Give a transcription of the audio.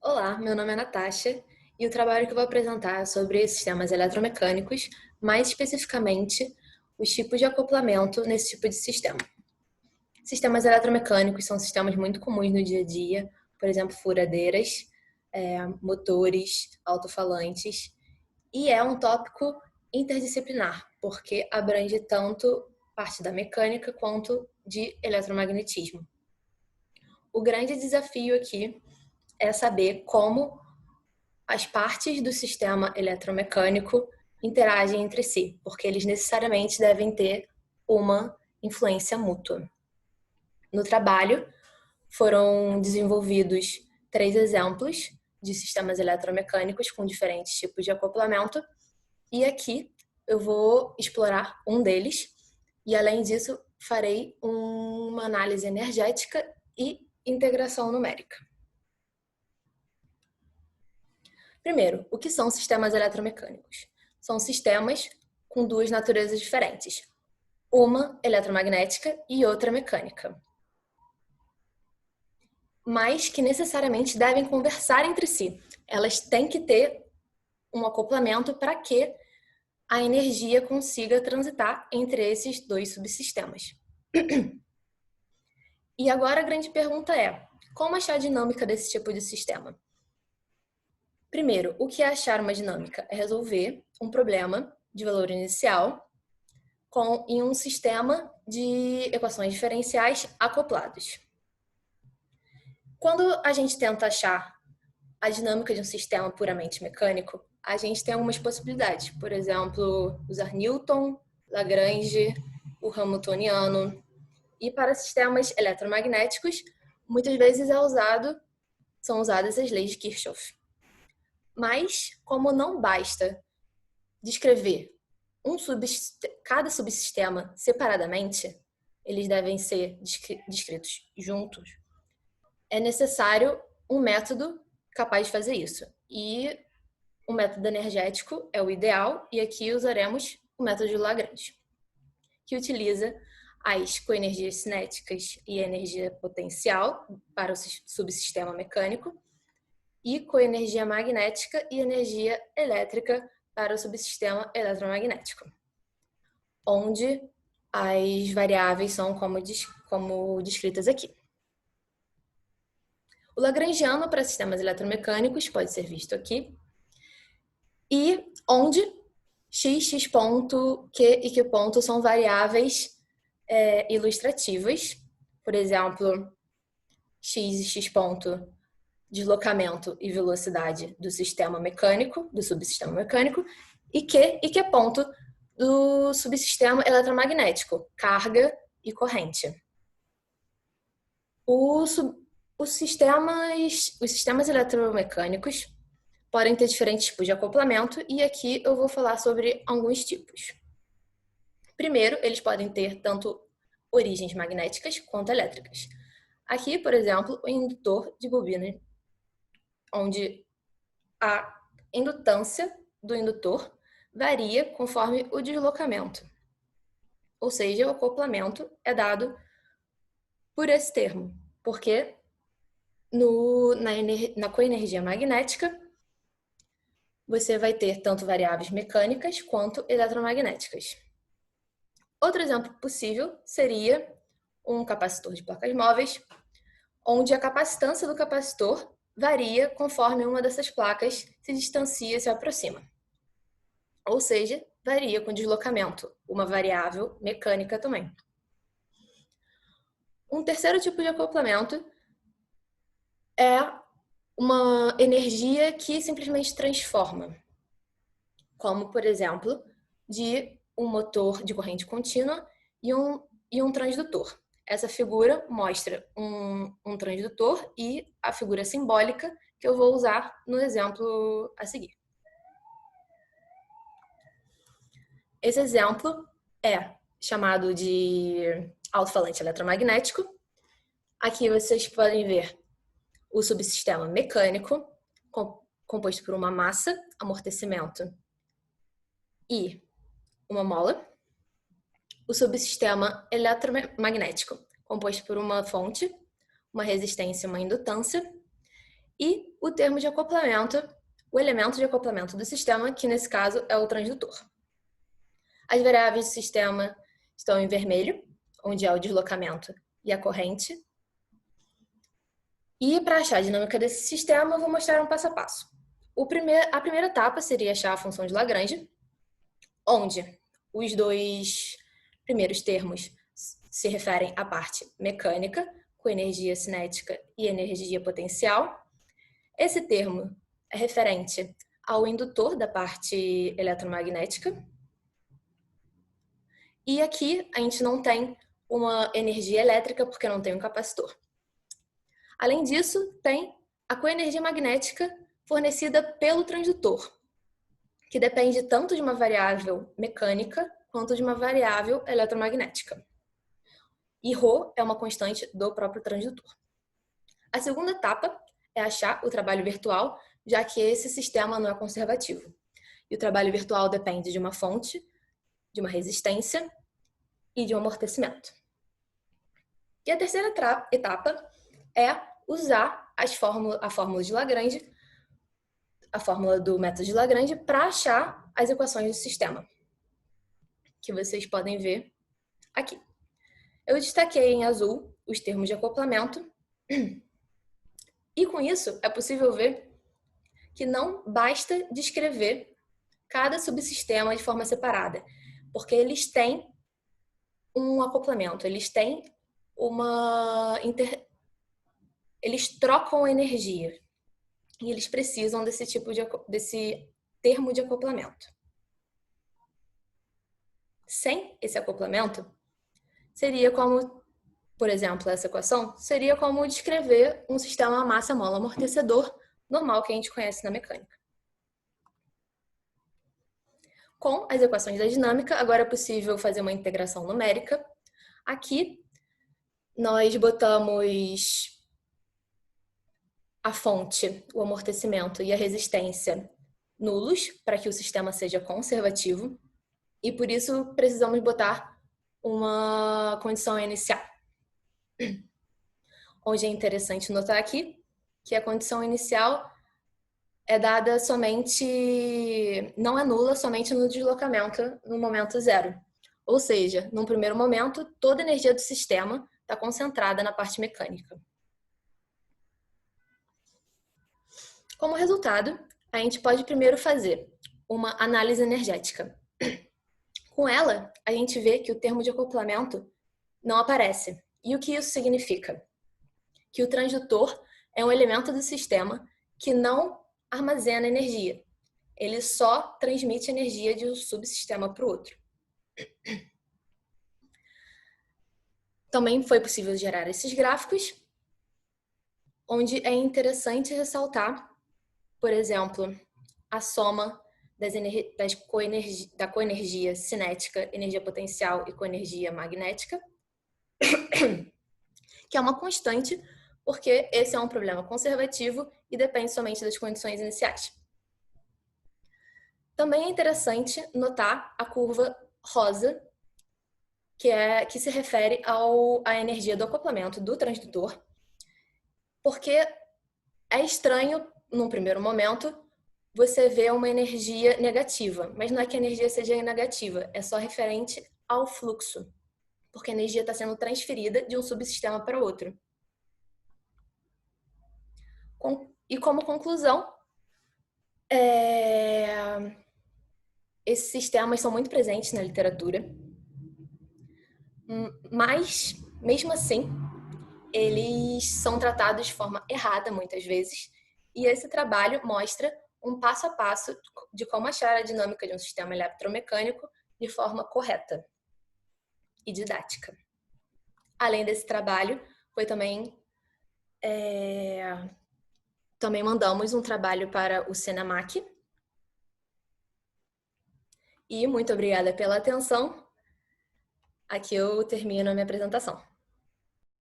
Olá, meu nome é Natasha e o trabalho que eu vou apresentar é sobre sistemas eletromecânicos, mais especificamente os tipos de acoplamento nesse tipo de sistema. Sistemas eletromecânicos são sistemas muito comuns no dia a dia, por exemplo, furadeiras, motores, alto-falantes, e é um tópico interdisciplinar, porque abrange tanto parte da mecânica quanto de eletromagnetismo. O grande desafio aqui é saber como as partes do sistema eletromecânico interagem entre si, porque eles necessariamente devem ter uma influência mútua. No trabalho, foram desenvolvidos 3 exemplos de sistemas eletromecânicos com diferentes tipos de acoplamento, e aqui eu vou explorar um deles, e além disso, farei uma análise energética e integração numérica. Primeiro, o que são sistemas eletromecânicos? São sistemas com duas naturezas diferentes, uma eletromagnética e outra mecânica, mas que necessariamente devem conversar entre si. Elas têm que ter um acoplamento para que a energia consiga transitar entre esses dois subsistemas. E agora a grande pergunta é: como achar a dinâmica desse tipo de sistema? Primeiro, o que é achar uma dinâmica? É resolver um problema de valor inicial em um sistema de equações diferenciais acoplados. Quando a gente tenta achar a dinâmica de um sistema puramente mecânico, a gente tem algumas possibilidades. Por exemplo, usar Newton, Lagrange, o Hamiltoniano. E para sistemas eletromagnéticos, muitas vezes são usadas as leis de Kirchhoff. Mas, como não basta descrever cada subsistema separadamente, eles devem ser descritos juntos, é necessário um método capaz de fazer isso. E o método energético é o ideal, e aqui usaremos o método de Lagrange, que utiliza as coenergias cinéticas e energia potencial para o subsistema mecânico e coenergia magnética e energia elétrica para o subsistema eletromagnético, onde as variáveis são como descritas aqui. O lagrangiano para sistemas eletromecânicos pode ser visto aqui, e onde x, x ponto, q e q ponto são variáveis ilustrativas. Por exemplo, x e x ponto, deslocamento e velocidade do sistema mecânico, do subsistema mecânico, e q ponto do subsistema eletromagnético, carga e corrente. Os sistemas eletromecânicos podem ter diferentes tipos de acoplamento, e aqui eu vou falar sobre alguns tipos. Primeiro, eles podem ter tanto origens magnéticas quanto elétricas. Aqui, por exemplo, o indutor de bobina, onde a indutância do indutor varia conforme o deslocamento. Ou seja, o acoplamento é dado por esse termo, porque na coenergia magnética você vai ter tanto variáveis mecânicas quanto eletromagnéticas. Outro exemplo possível seria um capacitor de placas móveis, onde a capacitância do capacitor varia conforme uma dessas placas se distancia e se aproxima. Ou seja, varia com deslocamento, uma variável mecânica também. Um terceiro tipo de acoplamento é uma energia que simplesmente transforma, como, por exemplo, de um motor de corrente contínua e um transdutor. Essa figura mostra um transdutor e a figura simbólica que eu vou usar no exemplo a seguir. Esse exemplo é chamado de alto-falante eletromagnético. Aqui vocês podem ver o subsistema mecânico, composto por uma massa, amortecimento e uma mola. O subsistema eletromagnético, composto por uma fonte, uma resistência e uma indutância. e o termo de acoplamento, o elemento de acoplamento do sistema, que nesse caso é o transdutor. As variáveis do sistema estão em vermelho, onde é o deslocamento e a corrente. E para achar a dinâmica desse sistema, eu vou mostrar um passo a passo. A primeira etapa seria achar a função de Lagrange, onde os dois primeiros termos se referem à parte mecânica, com energia cinética e energia potencial. Esse termo é referente ao indutor da parte eletromagnética. E aqui a gente não tem uma energia elétrica porque não tem um capacitor. Além disso, tem a coenergia magnética fornecida pelo transdutor, que depende tanto de uma variável mecânica quanto de uma variável eletromagnética. E ρ é uma constante do próprio transdutor. A segunda etapa é achar o trabalho virtual, já que esse sistema não é conservativo. E o trabalho virtual depende de uma fonte, de uma resistência e de um amortecimento. E a terceira etapa é usar a fórmula de Lagrange, a fórmula do método de Lagrange, para achar as equações do sistema, que vocês podem ver aqui. Eu destaquei em azul os termos de acoplamento, e com isso é possível ver que não basta descrever cada subsistema de forma separada, porque eles têm um acoplamento, eles têm eles trocam energia e eles precisam desse termo de acoplamento. Sem esse acoplamento, seria como, por exemplo, essa equação, seria como descrever um sistema massa-mola amortecedor normal que a gente conhece na mecânica. Com as equações da dinâmica, agora é possível fazer uma integração numérica. Aqui, nós botamos a fonte, o amortecimento e a resistência nulos para que o sistema seja conservativo. E por isso precisamos botar uma condição inicial. Onde é interessante notar aqui que a condição inicial é dada somente, não é nula somente no deslocamento no momento zero. Ou seja, num primeiro momento, toda a energia do sistema está concentrada na parte mecânica. Como resultado, a gente pode primeiro fazer uma análise energética. Com ela, a gente vê que o termo de acoplamento não aparece. E o que isso significa? Que o transdutor é um elemento do sistema que não armazena energia. Ele só transmite energia de um subsistema para o outro. Também foi possível gerar esses gráficos, onde é interessante ressaltar, por exemplo, a soma da coenergia cinética, energia potencial e coenergia magnética, que é uma constante, porque esse é um problema conservativo e depende somente das condições iniciais. Também é interessante notar a curva rosa, que se refere à energia do acoplamento do transdutor, porque é estranho, num primeiro momento, você vê uma energia negativa, mas não é que a energia seja negativa, é só referente ao fluxo, porque a energia está sendo transferida de um subsistema para outro. E como conclusão, esses sistemas são muito presentes na literatura, mas, mesmo assim, eles são tratados de forma errada muitas vezes, e esse trabalho mostra um passo a passo de como achar a dinâmica de um sistema eletromecânico de forma correta e didática. Além desse trabalho, também mandamos um trabalho para o Senamac. E muito obrigada pela atenção. Aqui eu termino a minha apresentação.